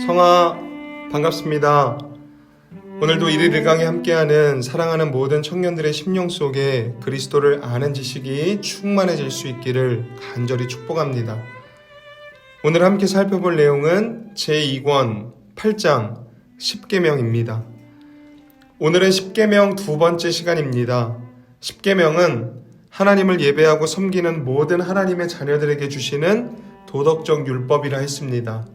성아, 반갑습니다. 오늘도 일일 일강에 함께하는 사랑하는 모든 청년들의 심령 속에 그리스도를 아는 지식이 충만해질 수 있기를 간절히 축복합니다. 오늘 함께 살펴볼 내용은 제2권 8장 10계명입니다. 오늘은 10계명 두 번째 시간입니다. 10계명은 하나님을 예배하고 섬기는 모든 하나님의 자녀들에게 주시는 도덕적 율법이라 했습니다.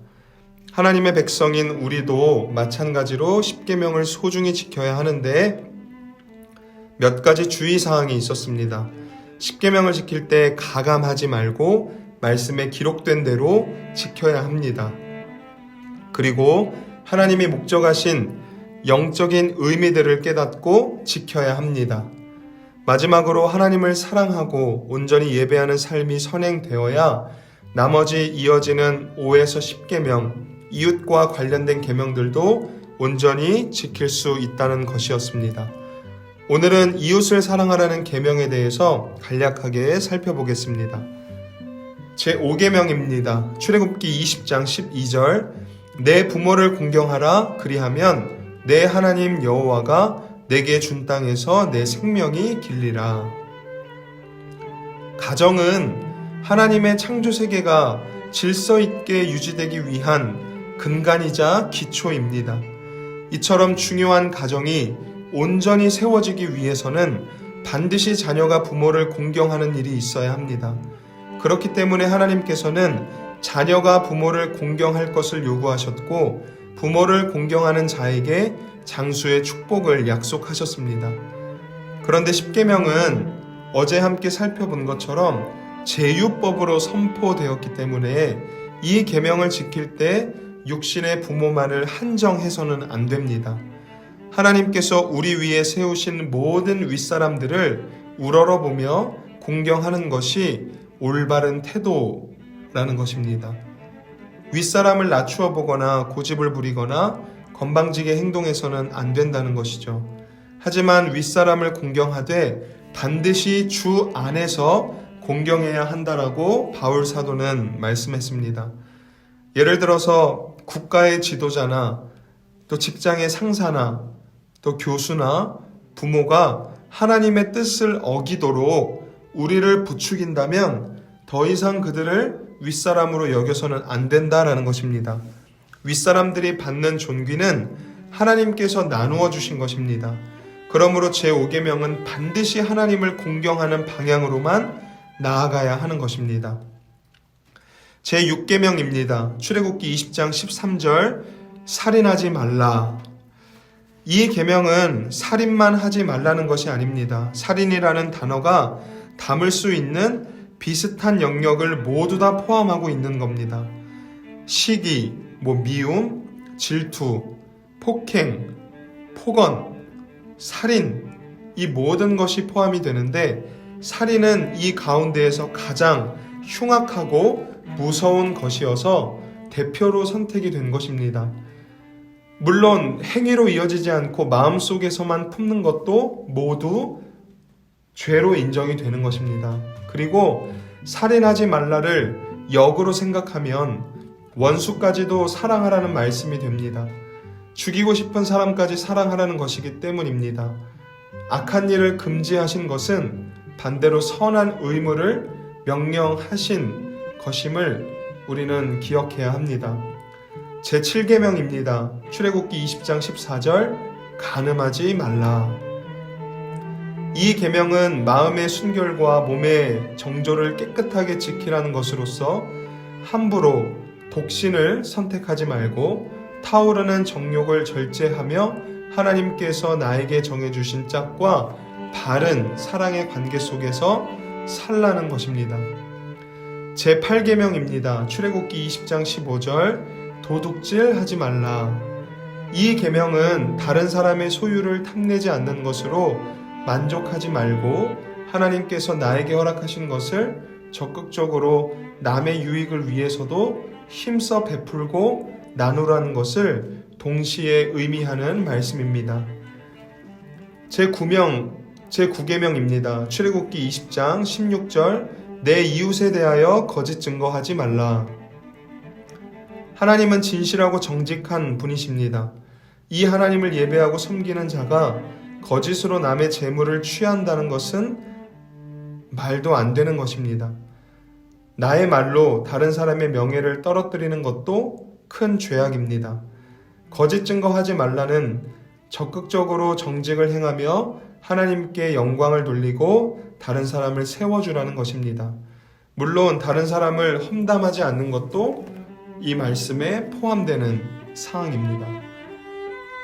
하나님의 백성인 우리도 마찬가지로 10계명을 소중히 지켜야 하는데 몇 가지 주의사항이 있었습니다. 10계명을 지킬 때 가감하지 말고 말씀에 기록된 대로 지켜야 합니다. 그리고 하나님이 목적하신 영적인 의미들을 깨닫고 지켜야 합니다. 마지막으로 하나님을 사랑하고 온전히 예배하는 삶이 선행되어야 나머지 이어지는 5에서 10계명, 이웃과 관련된 계명들도 온전히 지킬 수 있다는 것이었습니다. 오늘은 이웃을 사랑하라는 계명에 대해서 간략하게 살펴보겠습니다. 제5계명입니다. 출애굽기 20장 12절 내 부모를 공경하라 그리하면 내 하나님 여호와가 내게 준 땅에서 내 생명이 길리라. 가정은 하나님의 창조 세계가 질서 있게 유지되기 위한 근간이자 기초입니다. 이처럼 중요한 가정이 온전히 세워지기 위해서는 반드시 자녀가 부모를 공경하는 일이 있어야 합니다. 그렇기 때문에 하나님께서는 자녀가 부모를 공경할 것을 요구하셨고 부모를 공경하는 자에게 장수의 축복을 약속하셨습니다. 그런데 10계명은 어제 함께 살펴본 것처럼 제유법으로 선포되었기 때문에 이 계명을 지킬 때 육신의 부모만을 한정해서는 안 됩니다. 하나님께서 우리 위에 세우신 모든 윗사람들을 우러러보며 공경하는 것이 올바른 태도라는 것입니다. 윗사람을 낮추어 보거나 고집을 부리거나 건방지게 행동해서는 안 된다는 것이죠. 하지만 윗사람을 공경하되 반드시 주 안에서 공경해야 한다라고 바울 사도는 말씀했습니다. 예를 들어서 국가의 지도자나 또 직장의 상사나 또 교수나 부모가 하나님의 뜻을 어기도록 우리를 부추긴다면 더 이상 그들을 윗사람으로 여겨서는 안 된다라는 것입니다. 윗사람들이 받는 존귀는 하나님께서 나누어 주신 것입니다. 그러므로 제5계명은 반드시 하나님을 공경하는 방향으로만 나아가야 하는 것입니다. 제6계명입니다. 출애굽기 20장 13절 살인하지 말라. 이 계명은 살인만 하지 말라는 것이 아닙니다. 살인이라는 단어가 담을 수 있는 비슷한 영역을 모두 다 포함하고 있는 겁니다. 시기, 미움, 질투, 폭행, 폭언, 살인, 이 모든 것이 포함이 되는데 살인은 이 가운데에서 가장 흉악하고 무서운 것이어서 대표로 선택이 된 것입니다. 물론 행위로 이어지지 않고 마음속에서만 품는 것도 모두 죄로 인정이 되는 것입니다. 그리고 살인하지 말라를 역으로 생각하면 원수까지도 사랑하라는 말씀이 됩니다. 죽이고 싶은 사람까지 사랑하라는 것이기 때문입니다. 악한 일을 금지하신 것은 반대로 선한 의무를 명령하신 것임을 우리는 기억해야 합니다. 제7계명입니다. 출애굽기 20장 14절 간음하지 말라. 이 계명은 마음의 순결과 몸의 정조를 깨끗하게 지키라는 것으로서 함부로 독신을 선택하지 말고 타오르는 정욕을 절제하며 하나님께서 나에게 정해주신 짝과 바른 사랑의 관계 속에서 살라는 것입니다. 제8계명입니다. 출애굽기 20장 15절 도둑질 하지 말라. 이 계명은 다른 사람의 소유를 탐내지 않는 것으로 만족하지 말고 하나님께서 나에게 허락하신 것을 적극적으로 남의 유익을 위해서도 힘써 베풀고 나누라는 것을 동시에 의미하는 말씀입니다. 제9계명입니다. 출애굽기 20장 16절 내 이웃에 대하여 거짓 증거하지 말라. 하나님은 진실하고 정직한 분이십니다. 이 하나님을 예배하고 섬기는 자가 거짓으로 남의 재물을 취한다는 것은 말도 안 되는 것입니다. 나의 말로 다른 사람의 명예를 떨어뜨리는 것도 큰 죄악입니다. 거짓 증거하지 말라는 적극적으로 정직을 행하며 하나님께 영광을 돌리고 다른 사람을 세워주라는 것입니다. 물론 다른 사람을 험담하지 않는 것도 이 말씀에 포함되는 사항입니다.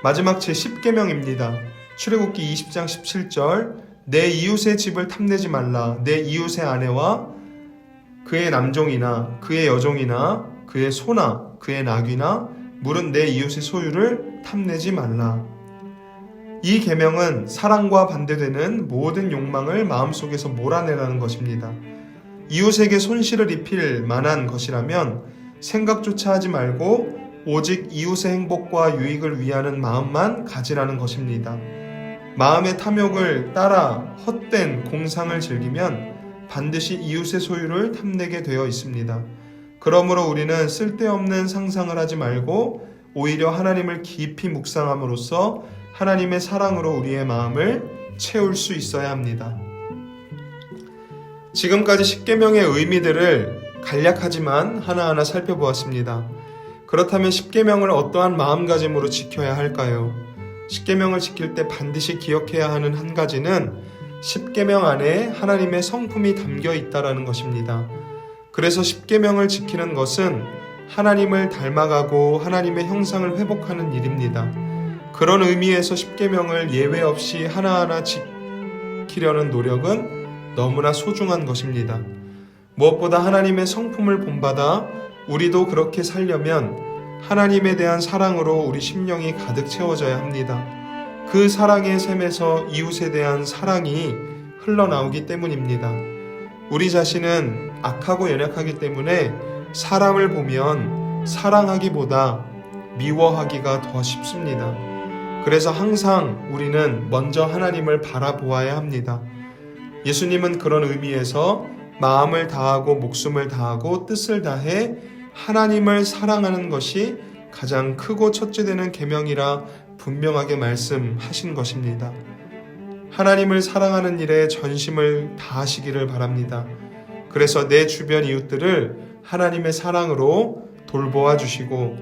마지막 제10계명입니다. 출애굽기 20장 17절 내 이웃의 집을 탐내지 말라. 내 이웃의 아내와 그의 남종이나 그의 여종이나 그의 소나 그의 나귀나 물은 내 이웃의 소유를 탐내지 말라. 이 계명은 사랑과 반대되는 모든 욕망을 마음속에서 몰아내라는 것입니다. 이웃에게 손실을 입힐 만한 것이라면 생각조차 하지 말고 오직 이웃의 행복과 유익을 위하는 마음만 가지라는 것입니다. 마음의 탐욕을 따라 헛된 공상을 즐기면 반드시 이웃의 소유를 탐내게 되어 있습니다. 그러므로 우리는 쓸데없는 상상을 하지 말고 오히려 하나님을 깊이 묵상함으로써 하나님의 사랑으로 우리의 마음을 채울 수 있어야 합니다. 지금까지 10계명의 의미들을 간략하지만 하나하나 살펴보았습니다. 그렇다면 10계명을 어떠한 마음가짐으로 지켜야 할까요? 10계명을 지킬 때 반드시 기억해야 하는 한 가지는 10계명 안에 하나님의 성품이 담겨 있다는 것입니다. 그래서 10계명을 지키는 것은 하나님을 닮아가고 하나님의 형상을 회복하는 일입니다. 그런 의미에서 10계명을 예외 없이 하나하나 지키려는 노력은 너무나 소중한 것입니다. 무엇보다 하나님의 성품을 본받아 우리도 그렇게 살려면 하나님에 대한 사랑으로 우리 심령이 가득 채워져야 합니다. 그 사랑의 샘에서 이웃에 대한 사랑이 흘러나오기 때문입니다. 우리 자신은 악하고 연약하기 때문에 사람을 보면 사랑하기보다 미워하기가 더 쉽습니다. 그래서 항상 우리는 먼저 하나님을 바라보아야 합니다. 예수님은 그런 의미에서 마음을 다하고 목숨을 다하고 뜻을 다해 하나님을 사랑하는 것이 가장 크고 첫째 되는 계명이라 분명하게 말씀하신 것입니다. 하나님을 사랑하는 일에 전심을 다하시기를 바랍니다. 그래서 내 주변 이웃들을 하나님의 사랑으로 돌보아 주시고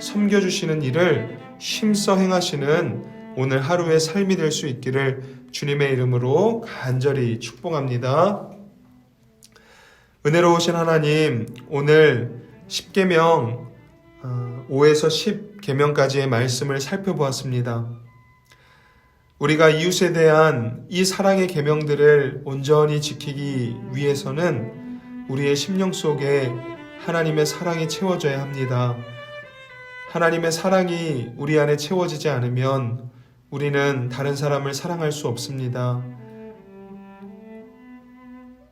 섬겨주시는 일을 힘써 행하시는 오늘 하루의 삶이 될 수 있기를 주님의 이름으로 간절히 축복합니다. 은혜로우신 하나님, 오늘 10계명 5에서 10계명까지의 말씀을 살펴보았습니다. 우리가 이웃에 대한 이 사랑의 계명들을 온전히 지키기 위해서는 우리의 심령 속에 하나님의 사랑이 채워져야 합니다. 하나님의 사랑이 우리 안에 채워지지 않으면 우리는 다른 사람을 사랑할 수 없습니다.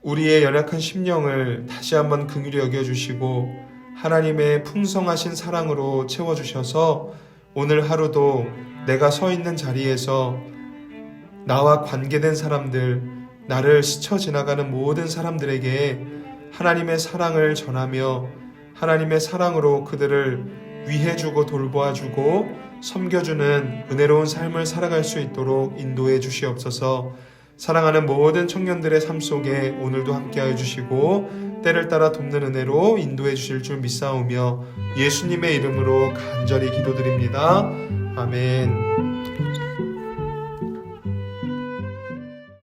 우리의 연약한 심령을 다시 한번 긍휼히 여겨주시고 하나님의 풍성하신 사랑으로 채워주셔서 오늘 하루도 내가 서 있는 자리에서 나와 관계된 사람들, 나를 스쳐 지나가는 모든 사람들에게 하나님의 사랑을 전하며 하나님의 사랑으로 그들을 위해주고 돌보아주고 섬겨주는 은혜로운 삶을 살아갈 수 있도록 인도해 주시옵소서. 사랑하는 모든 청년들의 삶 속에 오늘도 함께하여 주시고 때를 따라 돕는 은혜로 인도해 주실 줄 믿사오며 예수님의 이름으로 간절히 기도드립니다. 아멘.